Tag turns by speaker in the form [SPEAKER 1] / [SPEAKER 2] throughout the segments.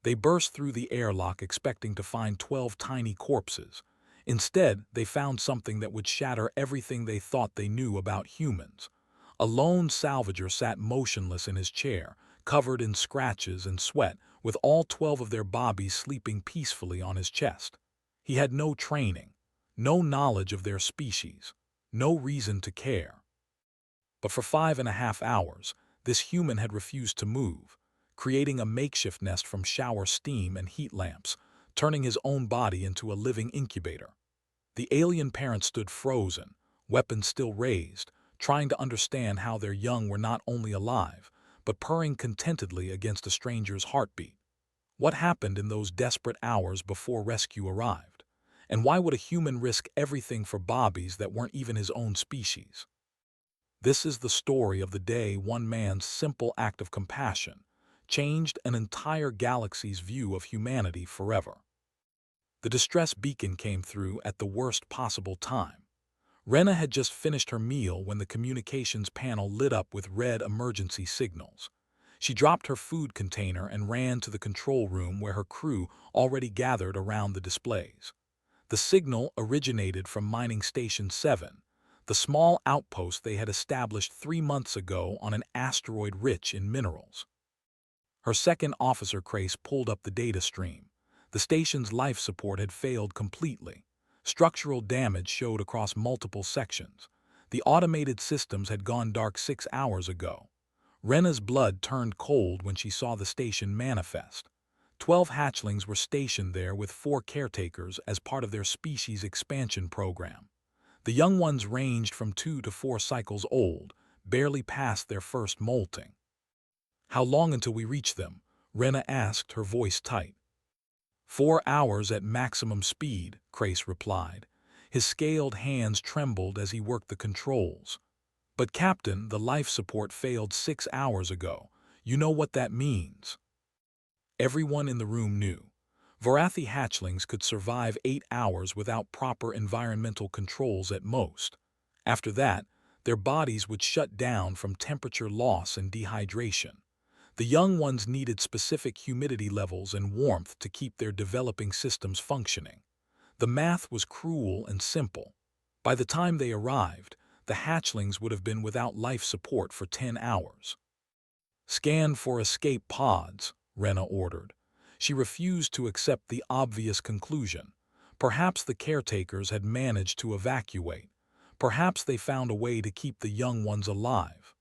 [SPEAKER 1] They burst through the airlock expecting to find 12 tiny corpses. Instead, they found something that would shatter everything they thought they knew about humans. A lone salvager sat motionless in his chair, covered in scratches and sweat, with all 12 of their bobbies sleeping peacefully on his chest. He had no training, no knowledge of their species, no reason to care. But for 5.5 hours, this human had refused to move, creating a makeshift nest from shower steam and heat lamps, turning his own body into a living incubator. The alien parent stood frozen, weapons still raised, trying to understand how their young were not only alive, but purring contentedly against a stranger's heartbeat. What happened in those desperate hours before rescue arrived? And why would a human risk everything for bobbies that weren't even his own species? This is the story of the day one man's simple act of compassion changed an entire galaxy's view of humanity forever. The distress beacon came through at the worst possible time. Rena had just finished her meal when the communications panel lit up with red emergency signals. She dropped her food container and ran to the control room where her crew already gathered around the displays. The signal originated from Mining Station 7, the small outpost they had established 3 months ago on an asteroid rich in minerals. Her second officer Crace pulled up the data stream. The station's life support had failed completely. Structural damage showed across multiple sections. The automated systems had gone dark 6 hours ago. Rena's blood turned cold when she saw the station manifest. 12 hatchlings were stationed there with 4 caretakers as part of their species expansion program. The young ones ranged from 2 to 4 cycles old, barely past their first molting. "How long until we reach them?" Rena asked, her voice tight. 4 hours at maximum speed, Crace replied. His scaled hands trembled as he worked the controls. "But Captain, the life support failed 6 hours ago. You know what that means." Everyone in the room knew. Vorathi hatchlings could survive 8 hours without proper environmental controls at most. After that, their bodies would shut down from temperature loss and dehydration. The young ones needed specific humidity levels and warmth to keep their developing systems functioning. The math was cruel and simple. By the time they arrived, the hatchlings would have been without life support for 10 hours. "Scan for escape pods," Rena ordered. She refused to accept the obvious conclusion. Perhaps the caretakers had managed to evacuate. Perhaps they found a way to keep the young ones alive.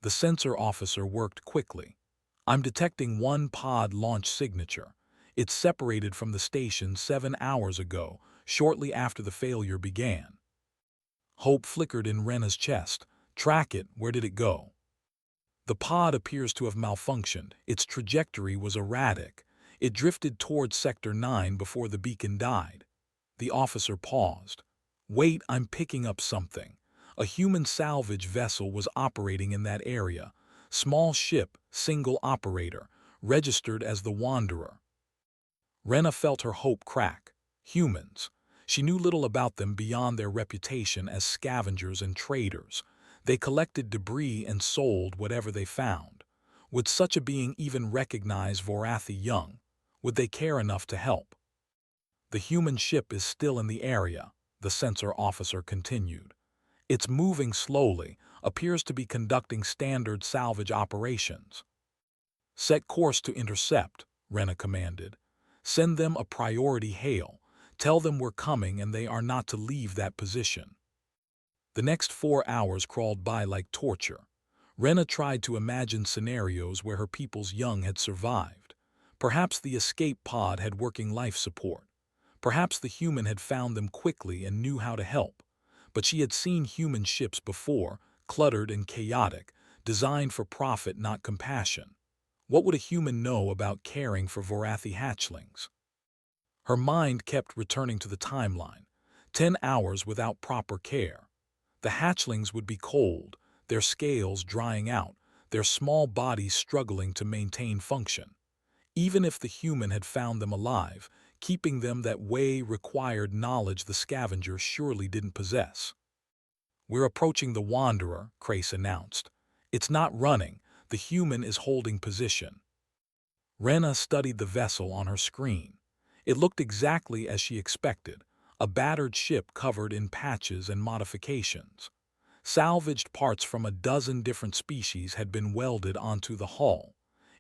[SPEAKER 1] The sensor officer worked quickly. "I'm detecting one pod launch signature. It separated from the station 7 hours ago, shortly after the failure began." Hope flickered in Rena's chest. "Track it. Where did it go?" "The pod appears to have malfunctioned. Its trajectory was erratic. It drifted towards Sector 9 before the beacon died." The officer paused. "Wait, I'm picking up something. A human salvage vessel was operating in that area. Small ship, single operator, registered as the Wanderer." Rena felt her hope crack. Humans. She knew little about them beyond their reputation as scavengers and traders. They collected debris and sold whatever they found. Would such a being even recognize Vorathi young? Would they care enough to help? "The human ship is still in the area," the sensor officer continued. "It's moving slowly, appears to be conducting standard salvage operations." "Set course to intercept," Rena commanded. "Send them a priority hail. Tell them we're coming and they are not to leave that position." The next 4 hours crawled by like torture. Rena tried to imagine scenarios where her people's young had survived. Perhaps the escape pod had working life support. Perhaps the human had found them quickly and knew how to help. But she had seen human ships before, cluttered and chaotic, designed for profit, not compassion. What would a human know about caring for Vorathi hatchlings? Her mind kept returning to the timeline. 10 hours without proper care. The hatchlings would be cold, their scales drying out, their small bodies struggling to maintain function. Even if the human had found them alive, keeping them that way required knowledge the scavenger surely didn't possess. "We're approaching the Wanderer," Crace announced. "It's not running. The human is holding position." Rena studied the vessel on her screen. It looked exactly as she expected, a battered ship covered in patches and modifications. Salvaged parts from a dozen different species had been welded onto the hull.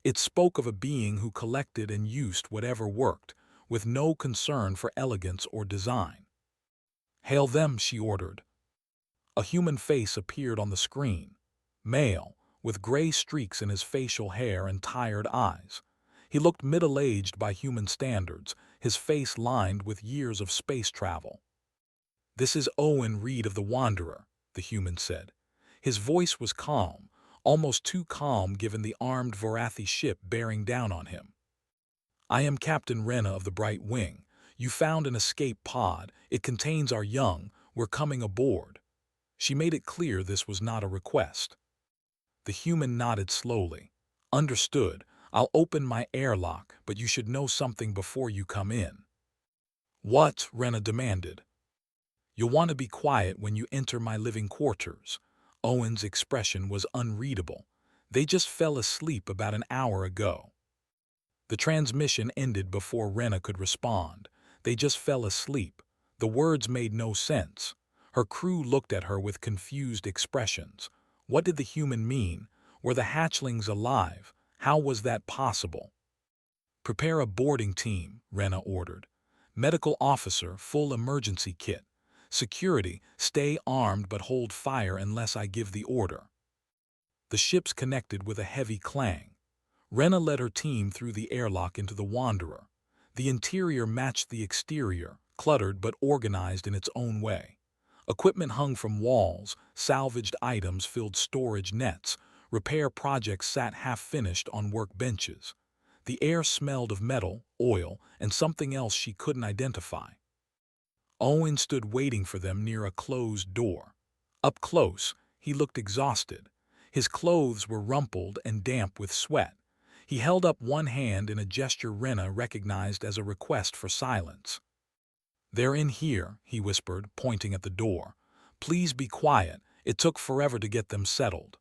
[SPEAKER 1] It spoke of a being who collected and used whatever worked, with no concern for elegance or design. "Hail them," she ordered. A human face appeared on the screen. Male, with gray streaks in his facial hair and tired eyes. He looked middle-aged by human standards, his face lined with years of space travel. "This is Owen Reed of the Wanderer," the human said. His voice was calm, almost too calm given the armed Vorathi ship bearing down on him. "I am Captain Rena of the Bright Wing. You found an escape pod. It contains our young. We're coming aboard." She made it clear this was not a request. The human nodded slowly. "Understood. I'll open my airlock, but you should know something before you come in." "What?" Rena demanded. "You'll want to be quiet when you enter my living quarters." Owen's expression was unreadable. "They just fell asleep about an hour ago." The transmission ended before Rena could respond. They just fell asleep. The words made no sense. Her crew looked at her with confused expressions. What did the human mean? Were the hatchlings alive? How was that possible? "Prepare a boarding team," Rena ordered. "Medical officer, full emergency kit. Security, stay armed but hold fire unless I give the order." The ships connected with a heavy clang. Rena led her team through the airlock into the Wanderer. The interior matched the exterior, cluttered but organized in its own way. Equipment hung from walls, salvaged items filled storage nets, repair projects sat half-finished on workbenches. The air smelled of metal, oil, and something else she couldn't identify. Owen stood waiting for them near a closed door. Up close, he looked exhausted. His clothes were rumpled and damp with sweat. He held up one hand in a gesture Rena recognized as a request for silence. "They're in here," he whispered, pointing at the door. "Please be quiet. It took forever to get them settled."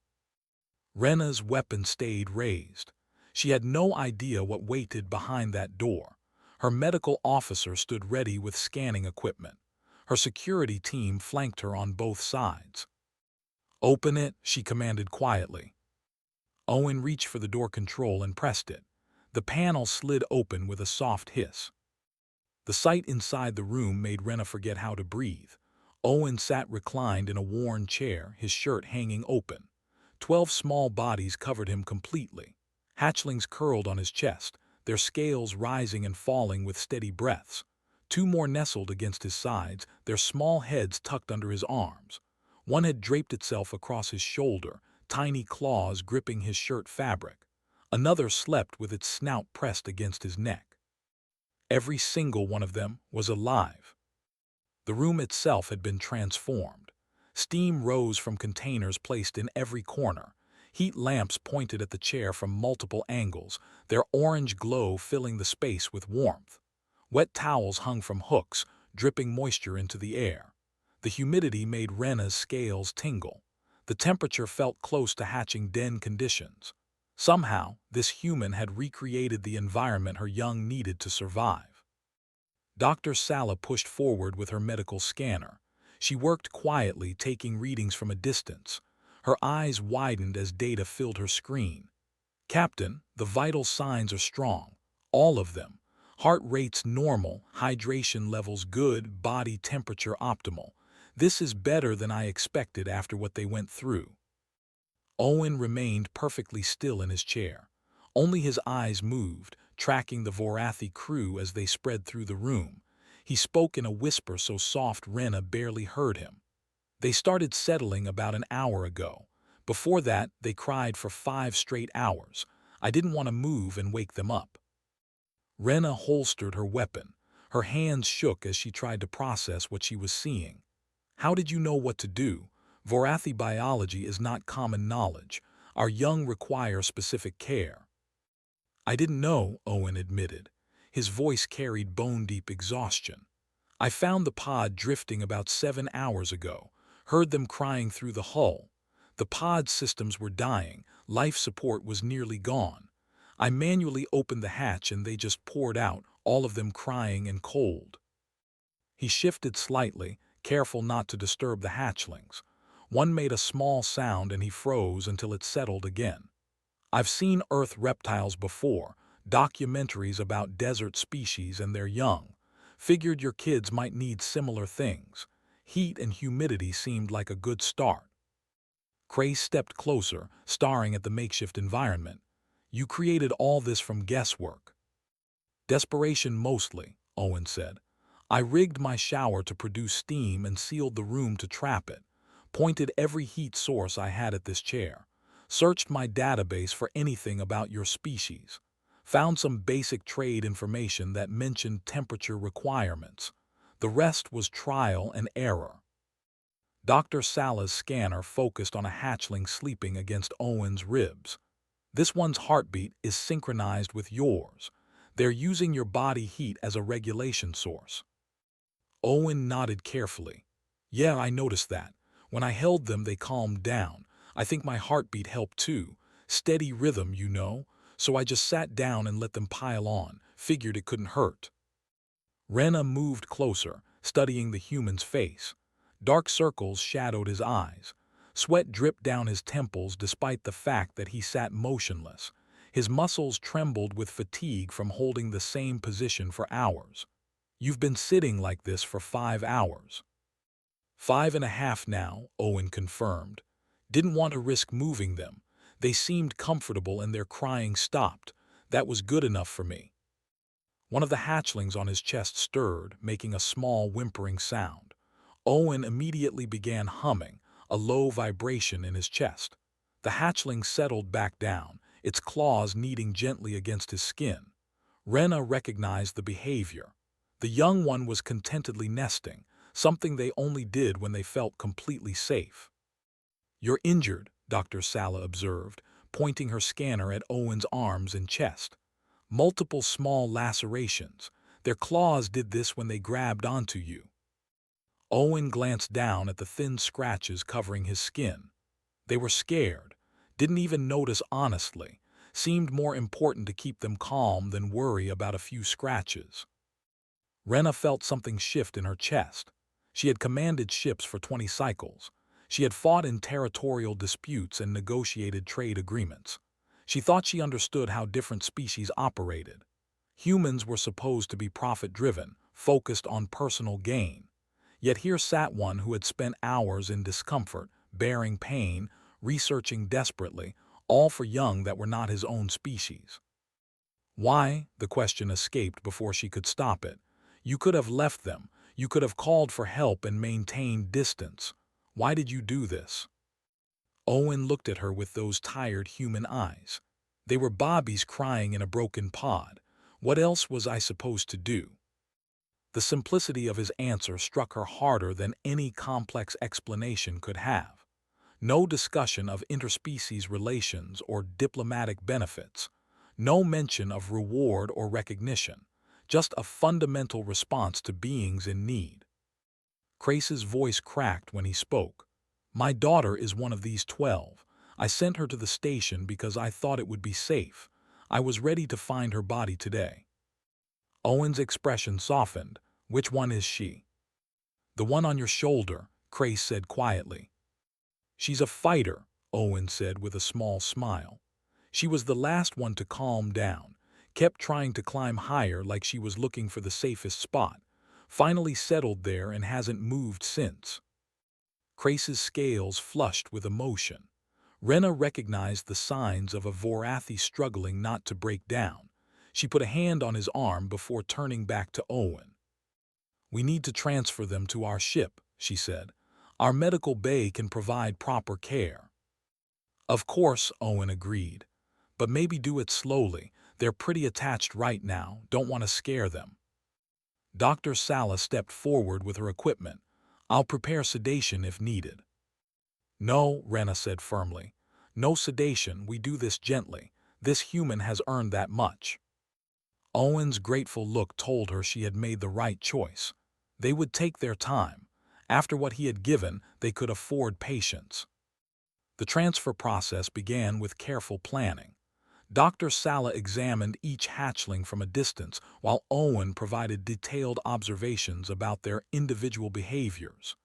[SPEAKER 1] Rena's weapon stayed raised. She had no idea what waited behind that door. Her medical officer stood ready with scanning equipment. Her security team flanked her on both sides. "Open it," she commanded quietly. Owen reached for the door control and pressed it. The panel slid open with a soft hiss. The sight inside the room made Rena forget how to breathe. Owen sat reclined in a worn chair, his shirt hanging open. 12 small bodies covered him completely. Hatchlings curled on his chest, their scales rising and falling with steady breaths. 2 more nestled against his sides, their small heads tucked under his arms. One had draped itself across his shoulder, tiny claws gripping his shirt fabric. Another slept with its snout pressed against his neck. Every single one of them was alive. The room itself had been transformed. Steam rose from containers placed in every corner. Heat lamps pointed at the chair from multiple angles, their orange glow filling the space with warmth. Wet towels hung from hooks, dripping moisture into the air. The humidity made Rena's scales tingle. The temperature felt close to hatching den conditions. Somehow, this human had recreated the environment her young needed to survive. Dr. Sala pushed forward with her medical scanner. She worked quietly, taking readings from a distance. Her eyes widened as data filled her screen. "Captain, the vital signs are strong. All of them. Heart rates normal, hydration levels good, body temperature optimal. This is better than I expected after what they went through." Owen remained perfectly still in his chair. Only his eyes moved, tracking the Vorathi crew as they spread through the room. He spoke in a whisper so soft Rena barely heard him. "They started settling about an hour ago. Before that, they cried for 5 straight hours. I didn't want to move and wake them up." Rena holstered her weapon. Her hands shook as she tried to process what she was seeing. "How did you know what to do? Vorathi biology is not common knowledge. Our young require specific care." "I didn't know," Owen admitted. His voice carried bone-deep exhaustion. "I found the pod drifting about 7 hours ago, heard them crying through the hull. The pod systems were dying, life support was nearly gone. I manually opened the hatch and they just poured out, all of them crying and cold. He shifted slightly, careful not to disturb the hatchlings. One made a small sound and he froze until it settled again. I've seen Earth reptiles before, documentaries about desert species and their young. Figured your kids might need similar things. Heat and humidity seemed like a good start. Cray stepped closer, staring at the makeshift environment. You created all this from guesswork. Desperation mostly, Owen said. I rigged my shower to produce steam and sealed the room to trap it. Pointed every heat source I had at this chair. Searched my database for anything about your species. Found some basic trade information that mentioned temperature requirements. The rest was trial and error. Dr. Sala's scanner focused on a hatchling sleeping against Owen's ribs. This one's heartbeat is synchronized with yours. They're using your body heat as a regulation source. Owen nodded carefully. Yeah, I noticed that. When I held them, they calmed down. I think my heartbeat helped too. Steady rhythm, you know. So I just sat down and let them pile on. Figured it couldn't hurt. Rena moved closer, studying the human's face. Dark circles shadowed his eyes. Sweat dripped down his temples despite the fact that he sat motionless. His muscles trembled with fatigue from holding the same position for hours. You've been sitting like this for 5 hours. 5.5 now, Owen confirmed. Didn't want to risk moving them. They seemed comfortable and their crying stopped. That was good enough for me. One of the hatchlings on his chest stirred, making a small whimpering sound. Owen immediately began humming, a low vibration in his chest. The hatchling settled back down, its claws kneading gently against his skin. Rena recognized the behavior. The young one was contentedly nesting, something they only did when they felt completely safe. You're injured, Dr. Sala observed, pointing her scanner at Owen's arms and chest. Multiple small lacerations. Their claws did this when they grabbed onto you. Owen glanced down at the thin scratches covering his skin. They were scared. Didn't even notice honestly. Seemed more important to keep them calm than worry about a few scratches. Rena felt something shift in her chest. She had commanded ships for 20 cycles. She had fought in territorial disputes and negotiated trade agreements. She thought she understood how different species operated. Humans were supposed to be profit-driven, focused on personal gain. Yet here sat one who had spent hours in discomfort, bearing pain, researching desperately, all for young that were not his own species. Why? The question escaped before she could stop it. You could have left them. You could have called for help and maintained distance. Why did you do this? Owen looked at her with those tired human eyes. They were Bobby's crying in a broken pod. What else was I supposed to do? The simplicity of his answer struck her harder than any complex explanation could have. No discussion of interspecies relations or diplomatic benefits. No mention of reward or recognition. Just a fundamental response to beings in need. Crace's voice cracked when he spoke. My daughter is one of these 12. I sent her to the station because I thought it would be safe. I was ready to find her body today. Owen's expression softened. Which one is she? The one on your shoulder, Crace said quietly. She's a fighter, Owen said with a small smile. She was the last one to calm down, kept trying to climb higher like she was looking for the safest spot, finally settled there and hasn't moved since. Crace's scales flushed with emotion. Rena recognized the signs of a Vorathi struggling not to break down. She put a hand on his arm before turning back to Owen. We need to transfer them to our ship, she said. Our medical bay can provide proper care. Of course, Owen agreed. But maybe do it slowly. They're pretty attached right now, don't want to scare them. Dr. Sala stepped forward with her equipment. I'll prepare sedation if needed. No, Rena said firmly. No sedation, we do this gently. This human has earned that much. Owen's grateful look told her she had made the right choice. They would take their time. After what he had given, they could afford patience. The transfer process began with careful planning. Dr. Sala examined each hatchling from a distance, while Owen provided detailed observations about their individual behaviors.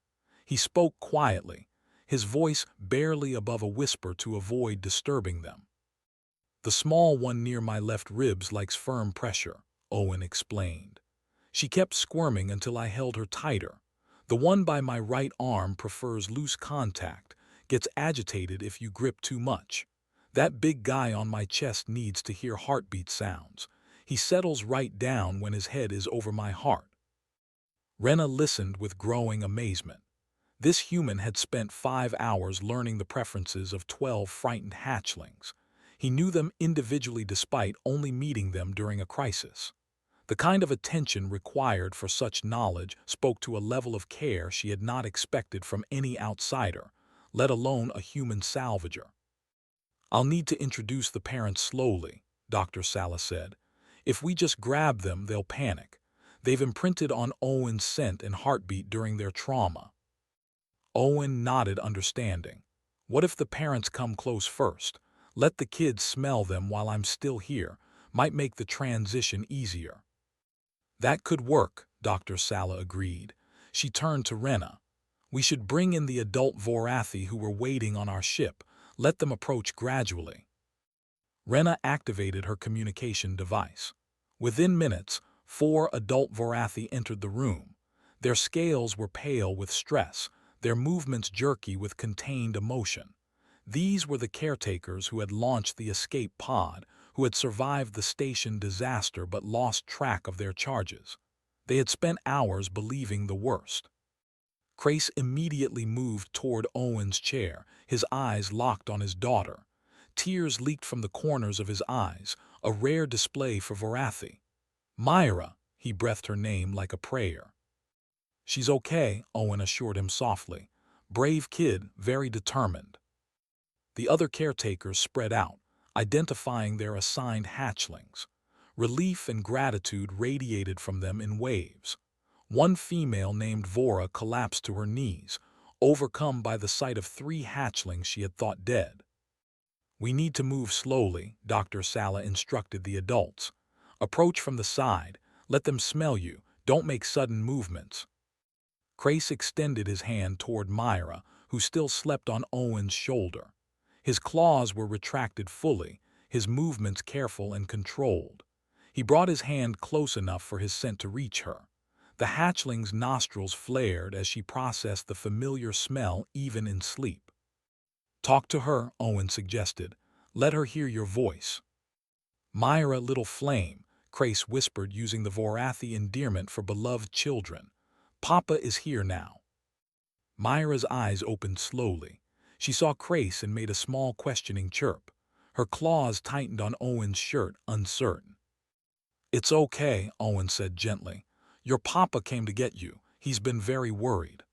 [SPEAKER 1] He spoke quietly, his voice barely above a whisper to avoid disturbing them. "The small one near my left ribs likes firm pressure," Owen explained. "She kept squirming until I held her tighter. The one by my right arm prefers loose contact, gets agitated if you grip too much. That big guy on my chest needs to hear heartbeat sounds. He settles right down when his head is over my heart." Rena listened with growing amazement. This human had spent 5 hours learning the preferences of 12 frightened hatchlings. He knew them individually despite only meeting them during a crisis. The kind of attention required for such knowledge spoke to a level of care she had not expected from any outsider, let alone a human salvager. "I'll need to introduce the parents slowly," Dr. Sala said. "If we just grab them, they'll panic. They've imprinted on Owen's scent and heartbeat during their trauma." Owen nodded understanding. "What if the parents come close first? Let the kids smell them while I'm still here. Might make the transition easier." "That could work," Dr. Sala agreed. She turned to Rena. "We should bring in the adult Vorathi who were waiting on our ship. Let them approach gradually." Rena activated her communication device. Within minutes, 4 adult Vorathi entered the room. Their scales were pale with stress, their movements jerky with contained emotion. These were the caretakers who had launched the escape pod, who had survived the station disaster but lost track of their charges. They had spent hours believing the worst. Crace immediately moved toward Owen's chair, his eyes locked on his daughter. Tears leaked from the corners of his eyes, a rare display for Vorathi. "Myra," he breathed her name like a prayer. "She's okay," Owen assured him softly. "Brave kid, very determined." The other caretakers spread out, identifying their assigned hatchlings. Relief and gratitude radiated from them in waves. One female named Vora collapsed to her knees, overcome by the sight of 3 hatchlings she had thought dead. "We need to move slowly," Dr. Sala instructed the adults. "Approach from the side, let them smell you, don't make sudden movements." Crace extended his hand toward Myra, who still slept on Owen's shoulder. His claws were retracted fully, his movements careful and controlled. He brought his hand close enough for his scent to reach her. The hatchling's nostrils flared as she processed the familiar smell even in sleep. "Talk to her," Owen suggested. "Let her hear your voice." "Myra, little flame," Crace whispered using the Vorathi endearment for beloved children. "Papa is here now." Myra's eyes opened slowly. She saw Crace and made a small questioning chirp. Her claws tightened on Owen's shirt, uncertain. "It's okay," Owen said gently. "Your papa came to get you. He's been very worried."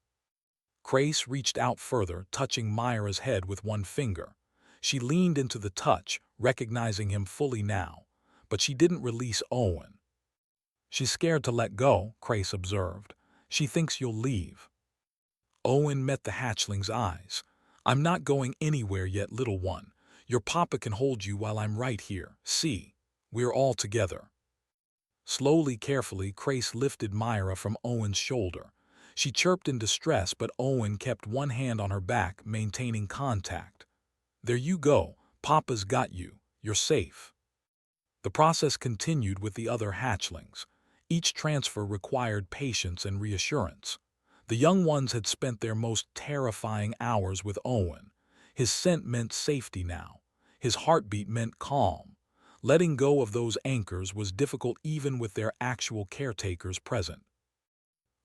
[SPEAKER 1] Crace reached out further, touching Myra's head with one finger. She leaned into the touch, recognizing him fully now, but she didn't release Owen. "She's scared to let go," Crace observed. "She thinks you'll leave." Owen met the hatchling's eyes. "I'm not going anywhere yet, little one. Your papa can hold you while I'm right here. See, we're all together." Slowly, carefully, Crace lifted Myra from Owen's shoulder. She chirped in distress, but Owen kept one hand on her back, maintaining contact. "There you go. Papa's got you. You're safe." The process continued with the other hatchlings. Each transfer required patience and reassurance. The young ones had spent their most terrifying hours with Owen. His scent meant safety now. His heartbeat meant calm. Letting go of those anchors was difficult even with their actual caretakers present.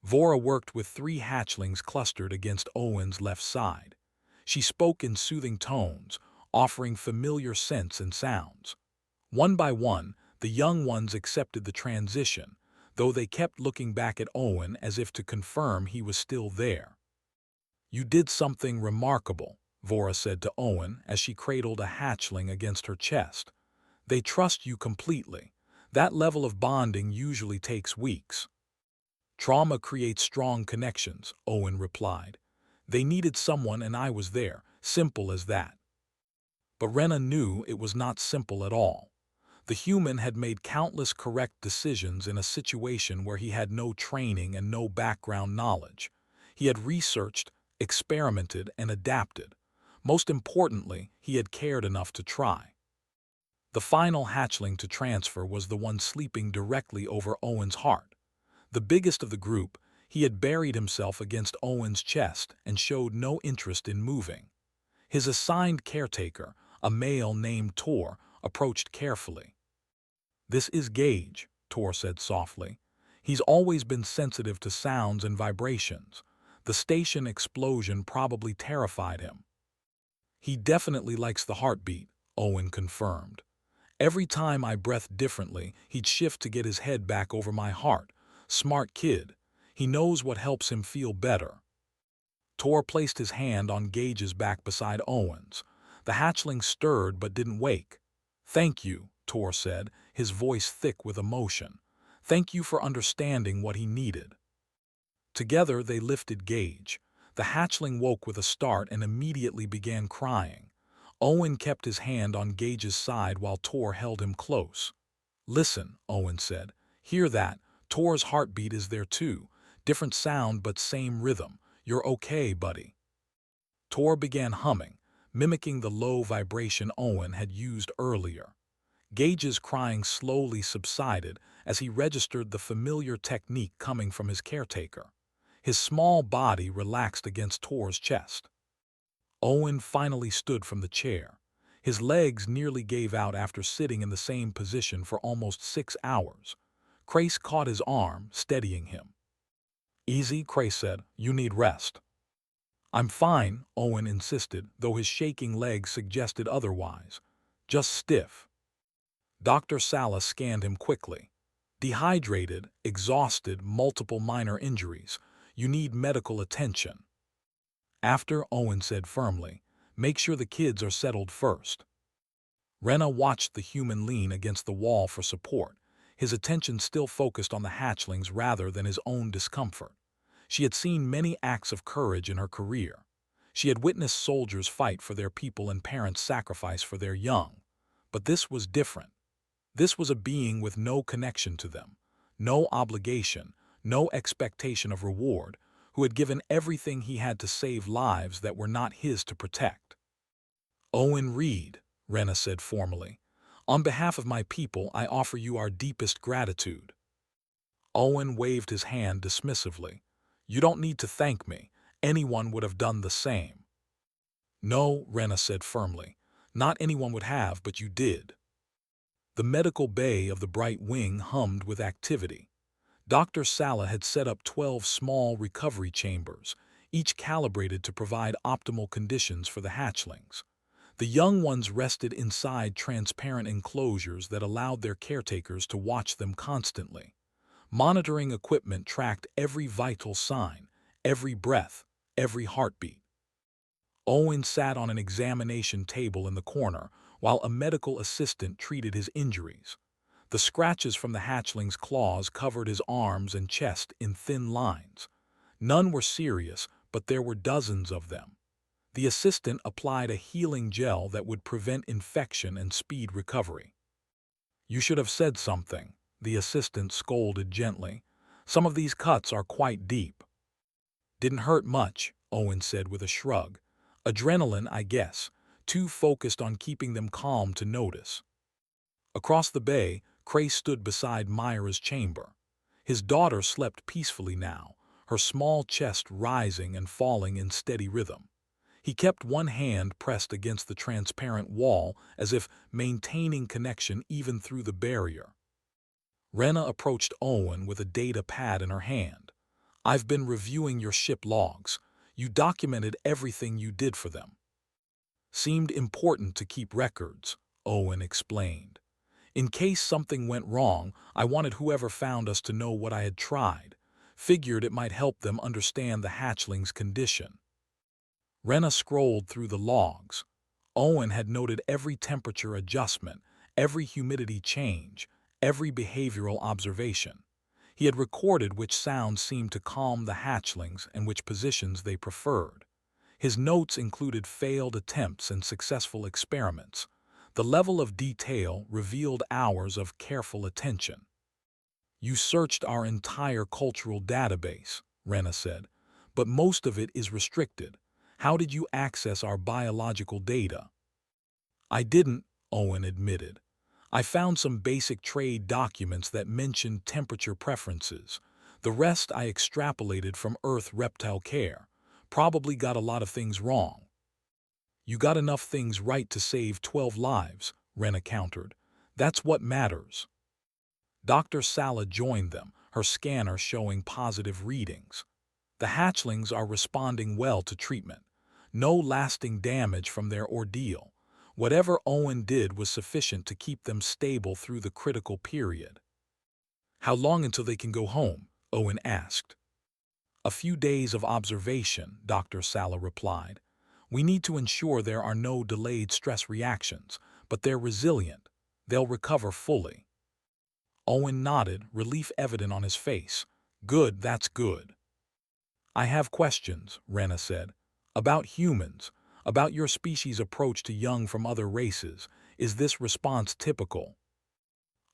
[SPEAKER 1] Vora worked with 3 hatchlings clustered against Owen's left side. She spoke in soothing tones, offering familiar scents and sounds. One by one, the young ones accepted the transition, though they kept looking back at Owen as if to confirm he was still there. "You did something remarkable," Vora said to Owen as she cradled a hatchling against her chest. "They trust you completely. That level of bonding usually takes weeks." "Trauma creates strong connections," Owen replied. "They needed someone and I was there, simple as that." But Rena knew it was not simple at all. The human had made countless correct decisions in a situation where he had no training and no background knowledge. He had researched, experimented, and adapted. Most importantly, he had cared enough to try. The final hatchling to transfer was the one sleeping directly over Owen's heart. The biggest of the group, he had buried himself against Owen's chest and showed no interest in moving. His assigned caretaker, a male named Tor, approached carefully. "This is Gage," Tor said softly. "He's always been sensitive to sounds and vibrations. The station explosion probably terrified him." "He definitely likes the heartbeat," Owen confirmed. "Every time I breathed differently, he'd shift to get his head back over my heart. Smart kid. He knows what helps him feel better." Tor placed his hand on Gage's back beside Owen's. The hatchling stirred but didn't wake. "Thank you," Tor said, his voice thick with emotion. "Thank you for understanding what he needed." Together they lifted Gage. The hatchling woke with a start and immediately began crying. Owen kept his hand on Gage's side while Tor held him close. "Listen," Owen said. "Hear that? Tor's heartbeat is there too. Different sound but same rhythm. You're okay, buddy." Tor began humming, mimicking the low vibration Owen had used earlier. Gage's crying slowly subsided as he registered the familiar technique coming from his caretaker. His small body relaxed against Tor's chest. Owen finally stood from the chair. His legs nearly gave out after sitting in the same position for almost 6 hours. Crace caught his arm, steadying him. "Easy," Crace said. "You need rest." "I'm fine," Owen insisted, though his shaking legs suggested otherwise. "Just stiff." Dr. Sala scanned him quickly. "Dehydrated, exhausted, multiple minor injuries. You need medical attention." "After," Owen said firmly, "make sure the kids are settled first." Rena watched the human lean against the wall for support, his attention still focused on the hatchlings rather than his own discomfort. She had seen many acts of courage in her career. She had witnessed soldiers fight for their people and parents sacrifice for their young. But this was different. This was a being with no connection to them, no obligation, no expectation of reward, who had given everything he had to save lives that were not his to protect. "Owen Reed," Rena said formally, "on behalf of my people, I offer you our deepest gratitude." Owen waved his hand dismissively. "You don't need to thank me. Anyone would have done the same." "No," Rena said firmly. "Not anyone would have, but you did." The medical bay of the Bright Wing hummed with activity. Dr. Sala had set up 12 small recovery chambers, each calibrated to provide optimal conditions for the hatchlings. The young ones rested inside transparent enclosures that allowed their caretakers to watch them constantly. Monitoring equipment tracked every vital sign, every breath, every heartbeat. Owen sat on an examination table in the corner while a medical assistant treated his injuries. The scratches from the hatchling's claws covered his arms and chest in thin lines. None were serious, but there were dozens of them. The assistant applied a healing gel that would prevent infection and speed recovery. "You should have said something," the assistant scolded gently. "Some of these cuts are quite deep." "Didn't hurt much," Owen said with a shrug. "Adrenaline, I guess. Too focused on keeping them calm to notice." Across the bay, Cray stood beside Myra's chamber. His daughter slept peacefully now, her small chest rising and falling in steady rhythm. He kept one hand pressed against the transparent wall as if maintaining connection even through the barrier. Rena approached Owen with a data pad in her hand. "I've been reviewing your ship logs. You documented everything you did for them." "Seemed important to keep records," Owen explained. "In case something went wrong, I wanted whoever found us to know what I had tried. Figured it might help them understand the hatchling's condition." Rena scrolled through the logs. Owen had noted every temperature adjustment, every humidity change, every behavioral observation. He had recorded which sounds seemed to calm the hatchlings and which positions they preferred. His notes included failed attempts and successful experiments. The level of detail revealed hours of careful attention. "You searched our entire cultural database," Rena said, "but most of it is restricted. How did you access our biological data?" "I didn't," Owen admitted. "I found some basic trade documents that mentioned temperature preferences. The rest I extrapolated from Earth reptile care. Probably got a lot of things wrong." "You got enough things right to save 12 lives," Rena countered. "That's what matters." Dr. Sala joined them, her scanner showing positive readings. "The hatchlings are responding well to treatment. No lasting damage from their ordeal. Whatever Owen did was sufficient to keep them stable through the critical period." "How long until they can go home?" Owen asked. "A few days of observation," Dr. Sala replied. "We need to ensure there are no delayed stress reactions, but they're resilient. They'll recover fully." Owen nodded, relief evident on his face. "Good, that's good." "I have questions," Rena said. "About humans, about your species' approach to young from other races. Is this response typical?"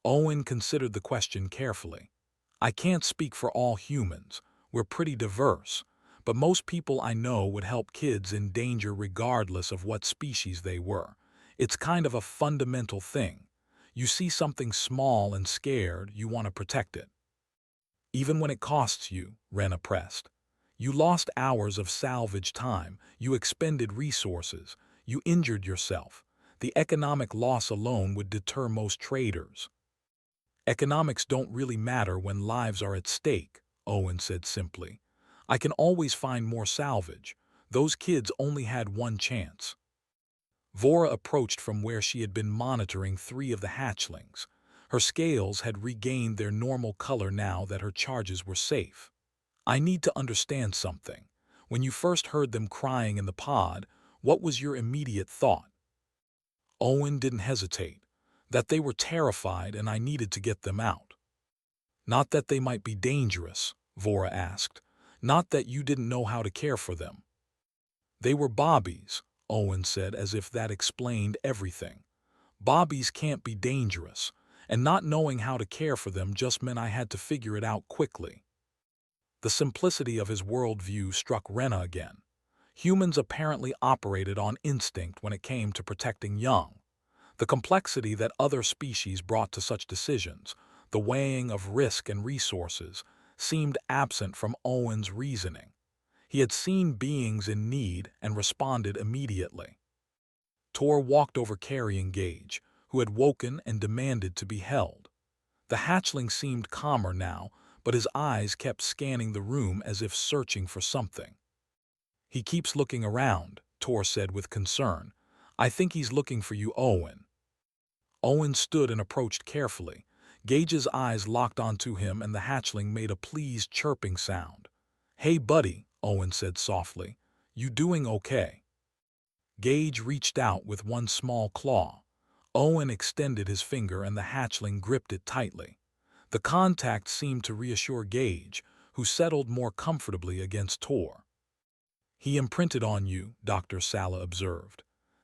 [SPEAKER 1] Owen considered the question carefully. "I can't speak for all humans. We're pretty diverse. But most people I know would help kids in danger regardless of what species they were. It's kind of a fundamental thing. You see something small and scared, you want to protect it. Even when it costs you," Rena pressed. "You lost hours of salvage time, you expended resources, you injured yourself. The economic loss alone would deter most traders." "Economics don't really matter when lives are at stake," Owen said simply. "I can always find more salvage. Those kids only had one chance." Vora approached from where she had been monitoring 3 of the hatchlings. Her scales had regained their normal color now that her charges were safe. "I need to understand something. When you first heard them crying in the pod, what was your immediate thought?" Owen didn't hesitate. "That they were terrified and I needed to get them out." "Not that they might be dangerous?" Vora asked. "Not that you didn't know how to care for them?" "They were bobbies," Owen said, as if that explained everything. "Bobbies can't be dangerous, and not knowing how to care for them just meant I had to figure it out quickly." The simplicity of his worldview struck Rena again. Humans apparently operated on instinct when it came to protecting young. The complexity that other species brought to such decisions, the weighing of risk and resources, seemed absent from Owen's reasoning. He had seen beings in need and responded immediately. Tor walked over carrying Gage, who had woken and demanded to be held. The hatchling seemed calmer now, but his eyes kept scanning the room as if searching for something. "He keeps looking around," Tor said with concern. "I think he's looking for you, Owen." Owen stood and approached carefully. Gage's eyes locked onto him and the hatchling made a pleased chirping sound. "Hey buddy," Owen said softly. "You doing okay?" Gage reached out with one small claw. Owen extended his finger and the hatchling gripped it tightly. The contact seemed to reassure Gage, who settled more comfortably against Tor. "He imprinted on you," Dr. Sala observed.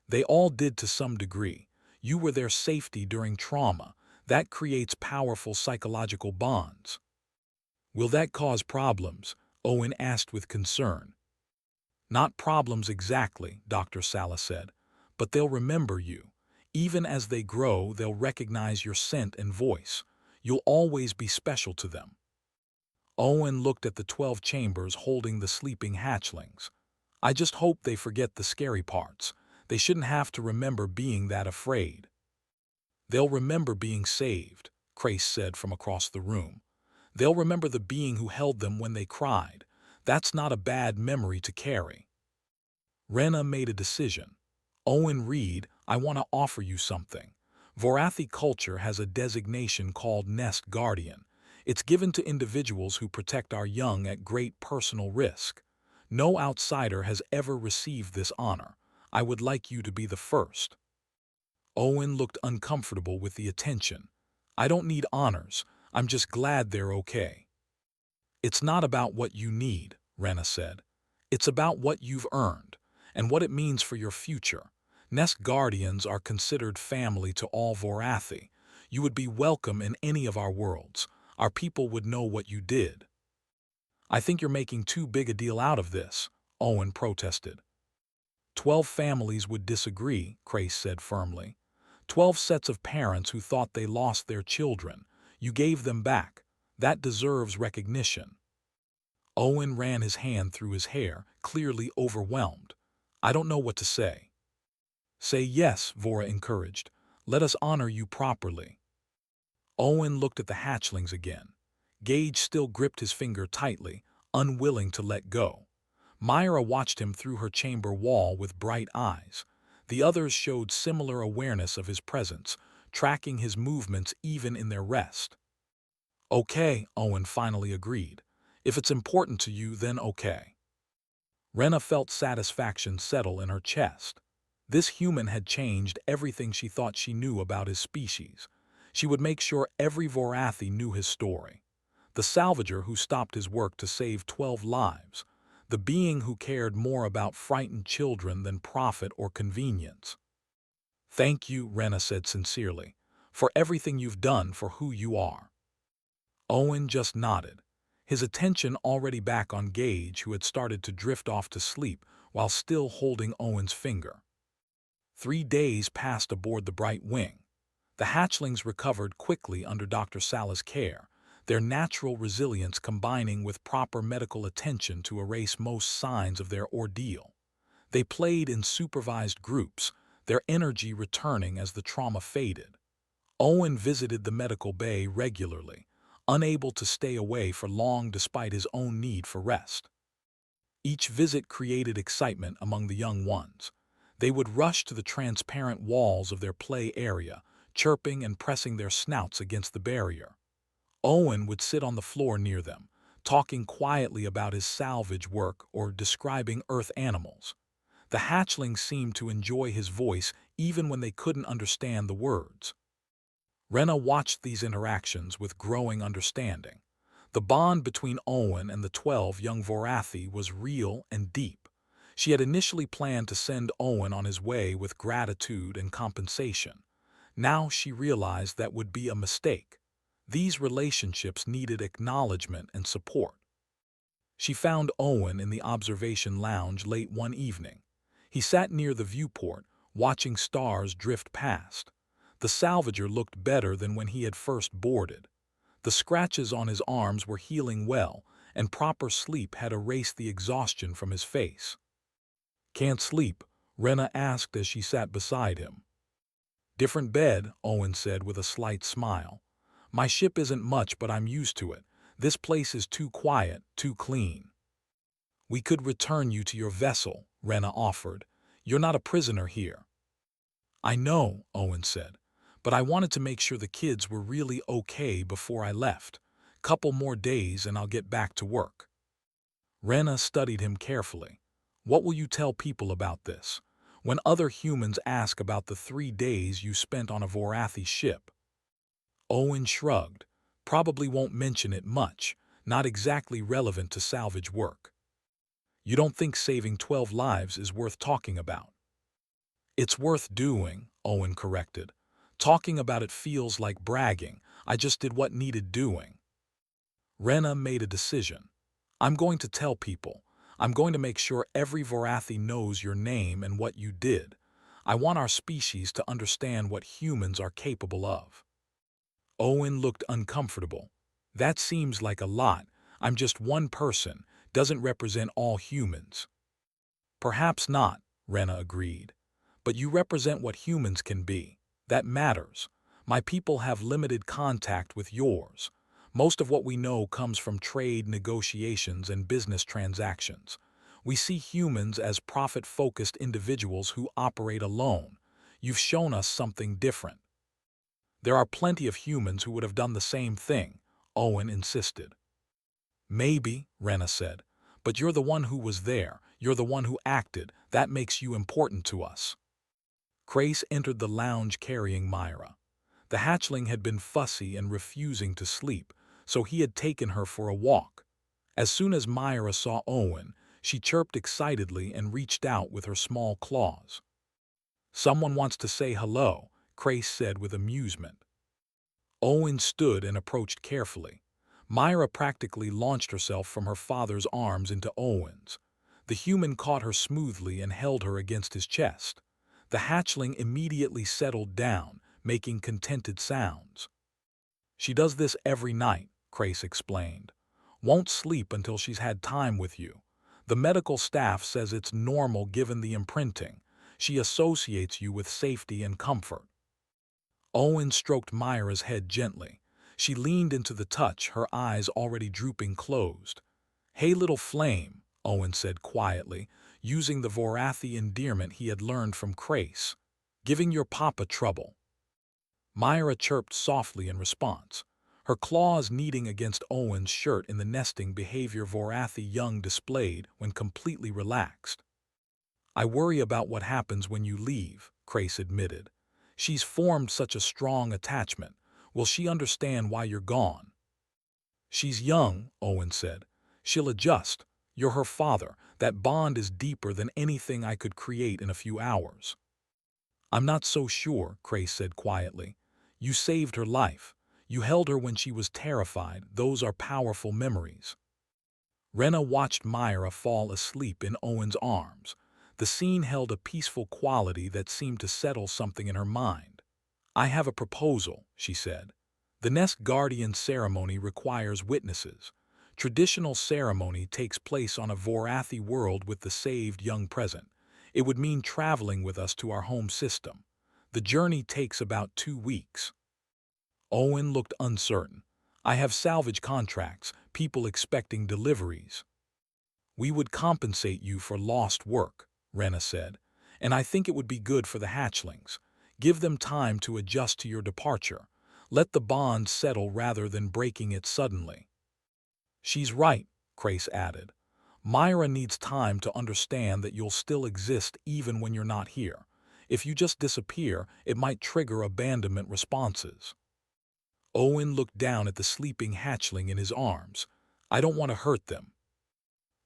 [SPEAKER 1] "They all did to some degree. You were their safety during trauma. That creates powerful psychological bonds." "Will that cause problems?" Owen asked with concern. "Not problems exactly," Dr. Sala said, "but they'll remember you. Even as they grow, they'll recognize your scent and voice. You'll always be special to them." Owen looked at the 12 chambers holding the sleeping hatchlings. "I just hope they forget the scary parts. They shouldn't have to remember being that afraid." "They'll remember being saved," Crace said from across the room. "They'll remember the being who held them when they cried. That's not a bad memory to carry." Rena made a decision. "Owen Reed, I want to offer you something. Vorathi culture has a designation called Nest Guardian. It's given to individuals who protect our young at great personal risk. No outsider has ever received this honor. I would like you to be the first." Owen looked uncomfortable with the attention. "I don't need honors. I'm just glad they're okay." "It's not about what you need," Rena said. "It's about what you've earned. and what it means for your future. Nest guardians are considered family to all Vorathi. You would be welcome in any of our worlds. Our people would know what you did." "I think you're making too big a deal out of this," Owen protested. 12 families would disagree, Crace said firmly. 12 sets of parents who thought they lost their children. You gave them back. That deserves recognition. Owen ran his hand through his hair, clearly overwhelmed. "I don't know what to say." "Say yes," Vora encouraged. "Let us honor you properly." Owen looked at the hatchlings again. Gage still gripped his finger tightly, unwilling to let go. Myra watched him through her chamber wall with bright eyes. The others showed similar awareness of his presence, tracking his movements even in their rest. "Okay," Owen finally agreed. "If it's important to you, then okay." Rena felt satisfaction settle in her chest. This human had changed everything she thought she knew about his species. She would make sure every Vorathi knew his story. The salvager who stopped his work to save 12 lives. The being who cared more about frightened children than profit or convenience. "Thank you," Rena said sincerely, "for everything you've done for who you are." Owen just nodded, his attention already back on Gage, who had started to drift off to sleep while still holding Owen's finger. 3 days passed aboard the Bright Wing. The hatchlings recovered quickly under Dr. Sala's care, their natural resilience combining with proper medical attention to erase most signs of their ordeal. They played in supervised groups, their energy returning as the trauma faded. Owen visited the medical bay regularly, unable to stay away for long despite his own need for rest. Each visit created excitement among the young ones. They would rush to the transparent walls of their play area, chirping and pressing their snouts against the barrier. Owen would sit on the floor near them, talking quietly about his salvage work or describing Earth animals. The hatchlings seemed to enjoy his voice even when they couldn't understand the words. Rena watched these interactions with growing understanding. The bond between Owen and the 12 young Vorathi was real and deep. She had initially planned to send Owen on his way with gratitude and compensation. Now she realized that would be a mistake. These relationships needed acknowledgement and support. She found Owen in the observation lounge late one evening. He sat near the viewport, watching stars drift past. The salvager looked better than when he had first boarded. The scratches on his arms were healing well, and proper sleep had erased the exhaustion from his face. "Can't sleep?" Rena asked as she sat beside him. "Different bed," Owen said with a slight smile. "My ship isn't much, but I'm used to it. This place is too quiet, too clean." "We could return you to your vessel," Rena offered. "You're not a prisoner here." "I know," Owen said, "but I wanted to make sure the kids were really okay before I left. Couple more days and I'll get back to work." Rena studied him carefully. "What will you tell people about this? When other humans ask about the 3 days you spent on a Vorathi ship?" Owen shrugged. "Probably won't mention it much, not exactly relevant to salvage work." "You don't think saving 12 lives is worth talking about?" "It's worth doing," Owen corrected. "Talking about it feels like bragging. I just did what needed doing." Rena made a decision. "I'm going to tell people. I'm going to make sure every Vorathi knows your name and what you did. I want our species to understand what humans are capable of." Owen looked uncomfortable. "That seems like a lot. I'm just one person, doesn't represent all humans." "Perhaps not," Rena agreed. "But you represent what humans can be. That matters. My people have limited contact with yours. Most of what we know comes from trade negotiations and business transactions. We see humans as profit-focused individuals who operate alone. You've shown us something different." "There are plenty of humans who would have done the same thing," Owen insisted. "Maybe," Rena said, "but you're the one who was there. You're the one who acted. That makes you important to us." Crace entered the lounge carrying Myra. The hatchling had been fussy and refusing to sleep, so he had taken her for a walk. As soon as Myra saw Owen, She chirped excitedly and reached out with her small claws. "Someone wants to say hello," Crace said with amusement. Owen stood and approached carefully. Myra practically launched herself from her father's arms into Owen's. The human caught her smoothly and held her against his chest. The hatchling immediately settled down, making contented sounds. "She does this every night," Crace explained. "Won't sleep until she's had time with you. The medical staff says it's normal given the imprinting. She associates you with safety and comfort." Owen stroked Myra's head gently. She leaned into the touch, her eyes already drooping closed. "Hey, little flame," Owen said quietly, using the Vorathi endearment he had learned from Crace. "Giving your papa trouble." Myra chirped softly in response, her claws kneading against Owen's shirt in the nesting behavior Vorathi young displayed when completely relaxed. "I worry about what happens when you leave," Crace admitted. "She's formed such a strong attachment. Will she understand why you're gone?" "She's young," Owen said. "She'll adjust. You're her father. That bond is deeper than anything I could create in a few hours." "I'm not so sure," Crace said quietly. "You saved her life. You held her when she was terrified. Those are powerful memories." Rena watched Myra fall asleep in Owen's arms. The scene held a peaceful quality that seemed to settle something in her mind. "I have a proposal," she said. "The Nest Guardian ceremony requires witnesses. Traditional ceremony takes place on a Vorathi world with the saved young present. It would mean traveling with us to our home system. The journey takes about 2 weeks." Owen looked uncertain. "I have salvage contracts, people expecting deliveries." "We would compensate you for lost work," Rena said. "And I think it would be good for the hatchlings. Give them time to adjust to your departure. Let the bond settle rather than breaking it suddenly." "She's right," Crace added. "Myra needs time to understand that you'll still exist even when you're not here. If you just disappear, it might trigger abandonment responses." Owen looked down at the sleeping hatchling in his arms. "I don't want to hurt them."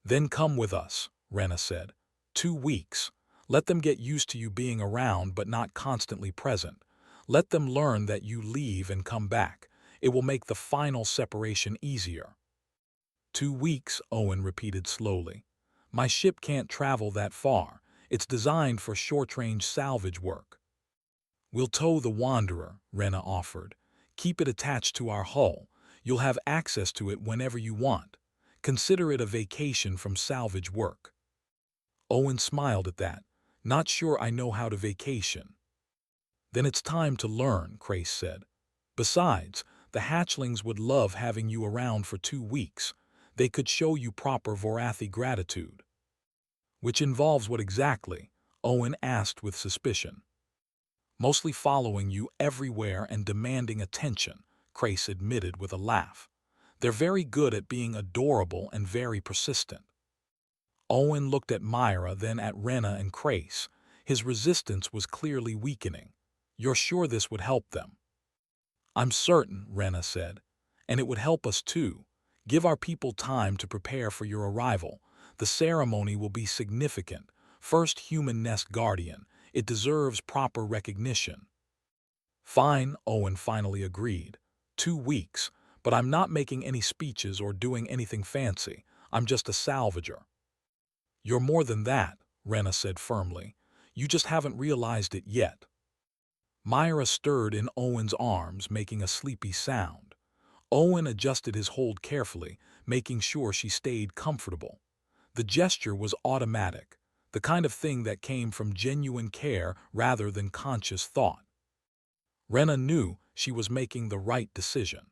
[SPEAKER 1] "Then come with us," Rena said. 2 weeks. Let them get used to you being around but not constantly present. Let them learn that you leave and come back. It will make the final separation easier." 2 weeks, Owen repeated slowly. "My ship can't travel that far. It's designed for short-range salvage work." "We'll tow the Wanderer," Rena offered. "Keep it attached to our hull. You'll have access to it whenever you want. Consider it a vacation from salvage work." Owen smiled at that. "Not sure I know how to vacation." "Then it's time to learn," Crace said. "Besides, the hatchlings would love having you around for 2 weeks. They could show you proper Vorathi gratitude." "Which involves what exactly?" Owen asked with suspicion. "Mostly following you everywhere and demanding attention," Crace admitted with a laugh. "They're very good at being adorable and very persistent." Owen looked at Myra, then at Rena and Crace. His resistance was clearly weakening. "You're sure this would help them?" "I'm certain," Rena said. "And it would help us too. Give our people time to prepare for your arrival. The ceremony will be significant. First human nest guardian. It deserves proper recognition." "Fine," Owen finally agreed. 2 weeks, but I'm not making any speeches or doing anything fancy. I'm just a salvager." "You're more than that," Rena said firmly. "You just haven't realized it yet." Myra stirred in Owen's arms, making a sleepy sound. Owen adjusted his hold carefully, making sure she stayed comfortable. The gesture was automatic, the kind of thing that came from genuine care rather than conscious thought. Rena knew she was making the right decision.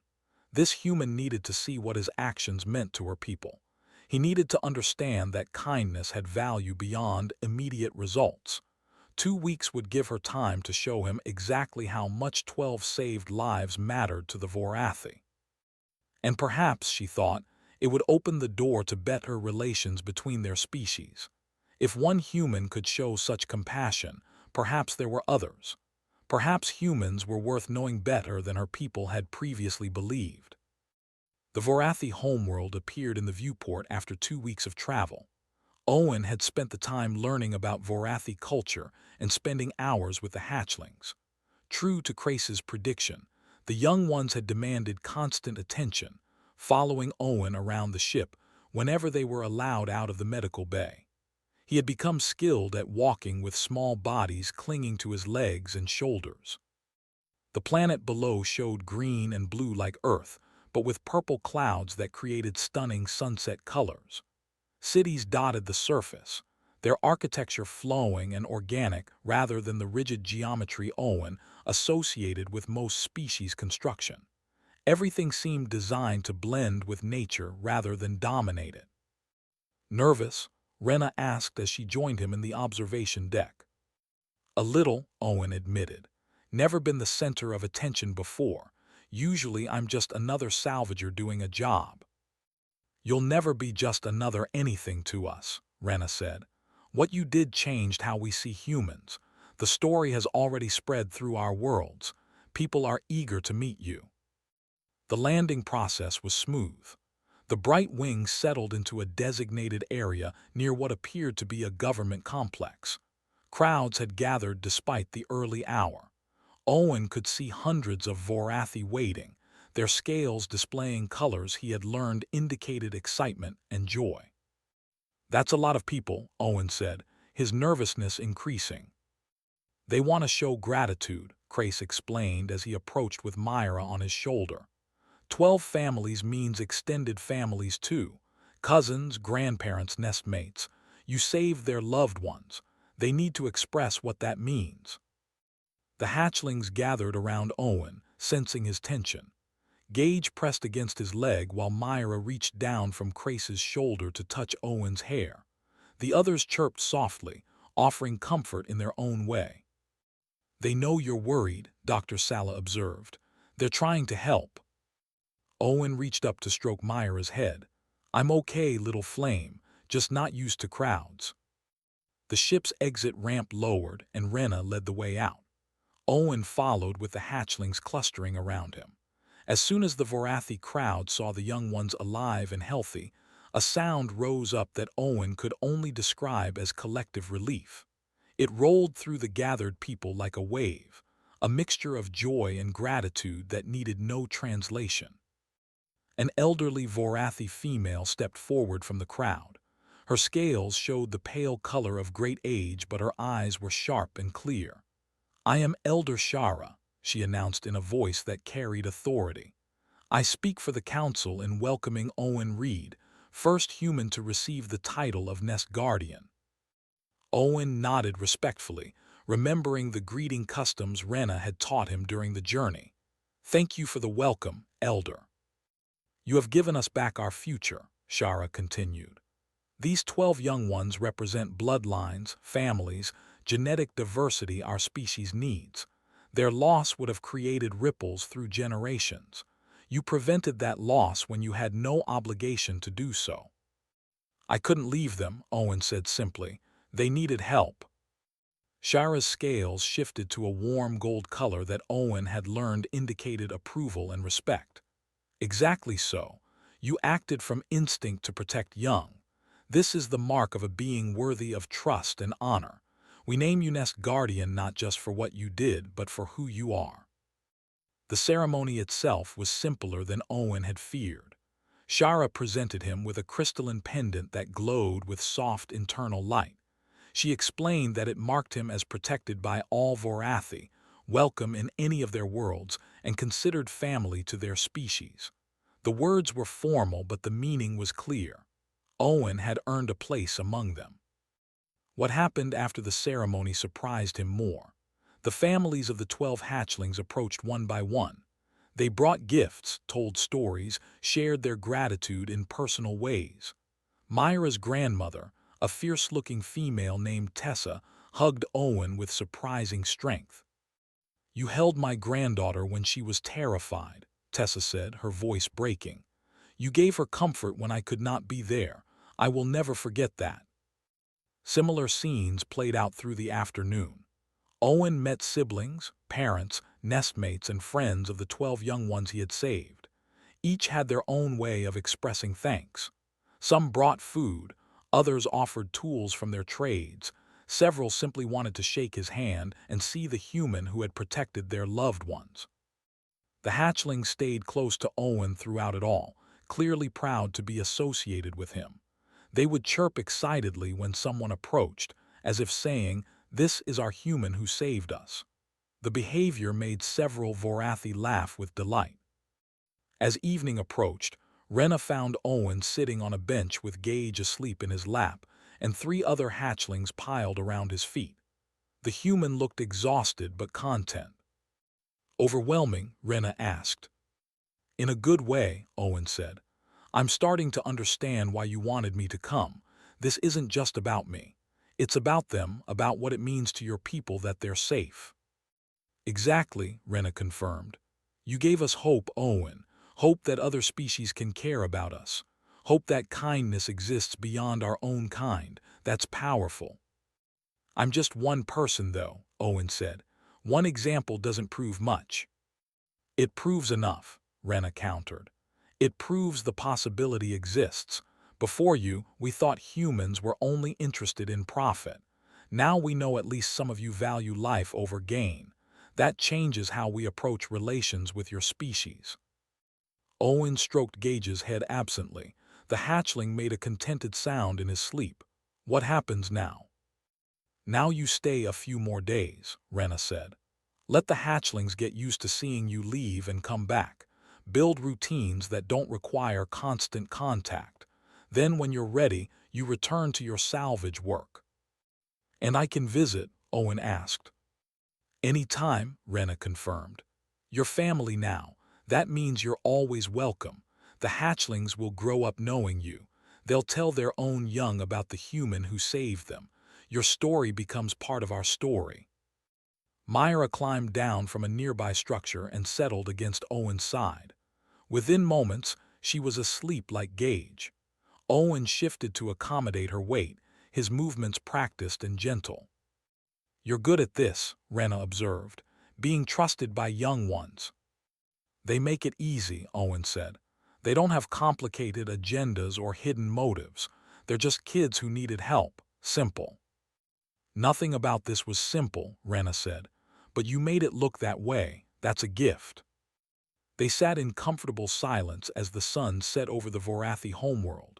[SPEAKER 1] This human needed to see what his actions meant to her people. He needed to understand that kindness had value beyond immediate results. 2 weeks would give her time to show him exactly how much 12 saved lives mattered to the Vorathi. And perhaps, she thought, it would open the door to better relations between their species. If one human could show such compassion, perhaps there were others. Perhaps humans were worth knowing better than her people had previously believed. The Vorathi homeworld appeared in the viewport after 2 weeks of travel. Owen had spent the time learning about Vorathi culture and spending hours with the hatchlings. True to Crace's prediction, the young ones had demanded constant attention, following Owen around the ship whenever they were allowed out of the medical bay. He had become skilled at walking with small bodies clinging to his legs and shoulders. The planet below showed green and blue like Earth, but with purple clouds that created stunning sunset colors. Cities dotted the surface, their architecture flowing and organic rather than the rigid geometry Owen associated with most species construction. Everything seemed designed to blend with nature rather than dominate it. Nervous, Rena asked as she joined him in the observation deck. A little, Owen admitted. Never been the center of attention before. Usually I'm just another salvager doing a job. You'll never be just another anything to us, Rena said. What you did changed how we see humans. The story has already spread through our worlds. People are eager to meet you. The landing process was smooth. The bright wings settled into a designated area near what appeared to be a government complex. Crowds had gathered despite the early hour. Owen could see hundreds of Vorathi waiting, their scales displaying colors he had learned indicated excitement and joy. That's a lot of people, Owen said, his nervousness increasing. They want to show gratitude, Crace explained as he approached with Myra on his shoulder. 12 families means extended families too. Cousins, grandparents, nestmates. You saved their loved ones. They need to express what that means. The hatchlings gathered around Owen, sensing his tension. Gage pressed against his leg while Myra reached down from Crace's shoulder to touch Owen's hair. The others chirped softly, offering comfort in their own way. They know you're worried, Dr. Sala observed. They're trying to help. Owen reached up to stroke Myra's head. I'm okay, little flame, just not used to crowds. The ship's exit ramp lowered and Rena led the way out. Owen followed with the hatchlings clustering around him. As soon as the Vorathi crowd saw the young ones alive and healthy, a sound rose up that Owen could only describe as collective relief. It rolled through the gathered people like a wave, a mixture of joy and gratitude that needed no translation. An elderly Vorathi female stepped forward from the crowd. Her scales showed the pale color of great age, but her eyes were sharp and clear. I am Elder Shara, she announced in a voice that carried authority. I speak for the council in welcoming Owen Reed, first human to receive the title of Nest Guardian. Owen nodded respectfully, remembering the greeting customs Rena had taught him during the journey. Thank you for the welcome, Elder. You have given us back our future, Shara continued. These 12 young ones represent bloodlines, families, genetic diversity our species needs. Their loss would have created ripples through generations. You prevented that loss when you had no obligation to do so. I couldn't leave them, Owen said simply. They needed help. Shara's scales shifted to a warm gold color that Owen had learned indicated approval and respect. Exactly so. You acted from instinct to protect young. This is the mark of a being worthy of trust and honor. We name you Nest Guardian not just for what you did, but for who you are. The ceremony itself was simpler than Owen had feared. Shara presented him with a crystalline pendant that glowed with soft internal light. She explained that it marked him as protected by all Vorathi, welcome in any of their worlds, and considered family to their species. The words were formal, but the meaning was clear. Owen had earned a place among them. What happened after the ceremony surprised him more. The families of the 12 hatchlings approached one by one. They brought gifts, told stories, shared their gratitude in personal ways. Myra's grandmother, a fierce-looking female named Tessa, hugged Owen with surprising strength. You held my granddaughter when she was terrified, Tessa said, her voice breaking. You gave her comfort when I could not be there. I will never forget that. Similar scenes played out through the afternoon. Owen met siblings, parents, nestmates, and friends of the 12 young ones he had saved. Each had their own way of expressing thanks. Some brought food, Others offered tools from their trades. Several simply wanted to shake his hand and see the human who had protected their loved ones. The hatchlings stayed close to Owen throughout it all, clearly proud to be associated with him. They would chirp excitedly when someone approached, as if saying, "This is our human who saved us." The behavior made several Vorathi laugh with delight. As evening approached, Rena found Owen sitting on a bench with Gage asleep in his lap and 3 other hatchlings piled around his feet. The human looked exhausted but content. "Overwhelming?" Rena asked. "In a good way," Owen said. "I'm starting to understand why you wanted me to come. This isn't just about me. It's about them, about what it means to your people that they're safe." "Exactly," Rena confirmed. "You gave us hope, Owen. Hope that other species can care about us. Hope that kindness exists beyond our own kind. That's powerful." "I'm just one person, though," Owen said. "One example doesn't prove much." "It proves enough," Rena countered. "It proves the possibility exists. Before you, we thought humans were only interested in profit. Now we know at least some of you value life over gain. That changes how we approach relations with your species." Owen stroked Gage's head absently. The hatchling made a contented sound in his sleep. "What happens now?" "Now you stay a few more days," Rena said. "Let the hatchlings get used to seeing you leave and come back. Build routines that don't require constant contact. Then when you're ready, you return to your salvage work." "And I can visit?" Owen asked. "Any time," Rena confirmed. "You're family now. That means you're always welcome. The hatchlings will grow up knowing you. They'll tell their own young about the human who saved them. Your story becomes part of our story." Myra climbed down from a nearby structure and settled against Owen's side. Within moments, she was asleep like Gage. Owen shifted to accommodate her weight, his movements practiced and gentle. "You're good at this," Rena observed, "being trusted by young ones." "They make it easy," Owen said. "They don't have complicated agendas or hidden motives. They're just kids who needed help. Simple." "Nothing about this was simple," Rena said. "But you made it look that way. That's a gift." They sat in comfortable silence as the sun set over the Vorathi homeworld.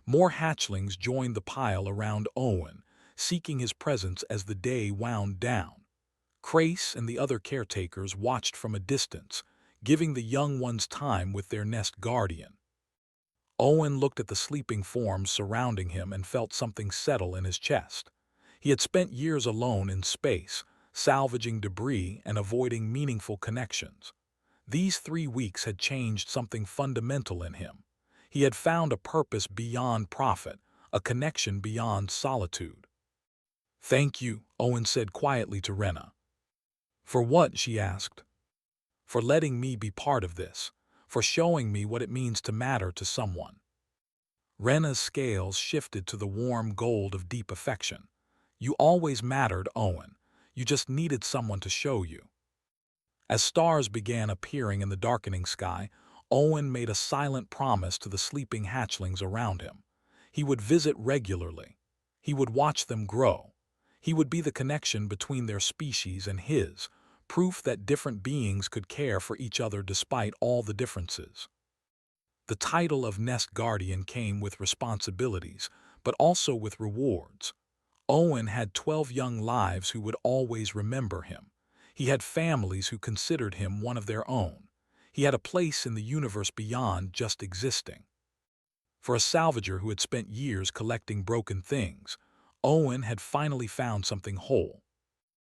[SPEAKER 1] More hatchlings joined the pile around Owen, seeking his presence as the day wound down. Crace and the other caretakers watched from a distance, giving the young ones time with their nest guardian. Owen looked at the sleeping forms surrounding him and felt something settle in his chest. He had spent years alone in space, salvaging debris and avoiding meaningful connections. These 3 weeks had changed something fundamental in him. He had found a purpose beyond profit, a connection beyond solitude. "Thank you," Owen said quietly to Rena. "For what?" she asked. "For letting me be part of this, for showing me what it means to matter to someone." Rena's scales shifted to the warm gold of deep affection. "You always mattered, Owen. You just needed someone to show you." As stars began appearing in the darkening sky, Owen made a silent promise to the sleeping hatchlings around him. He would visit regularly. He would watch them grow. He would be the connection between their species and his, proof that different beings could care for each other despite all the differences. The title of Nest Guardian came with responsibilities, but also with rewards. Owen had 12 young lives who would always remember him. He had families who considered him one of their own. He had a place in the universe beyond just existing. For a salvager who had spent years collecting broken things, Owen had finally found something whole.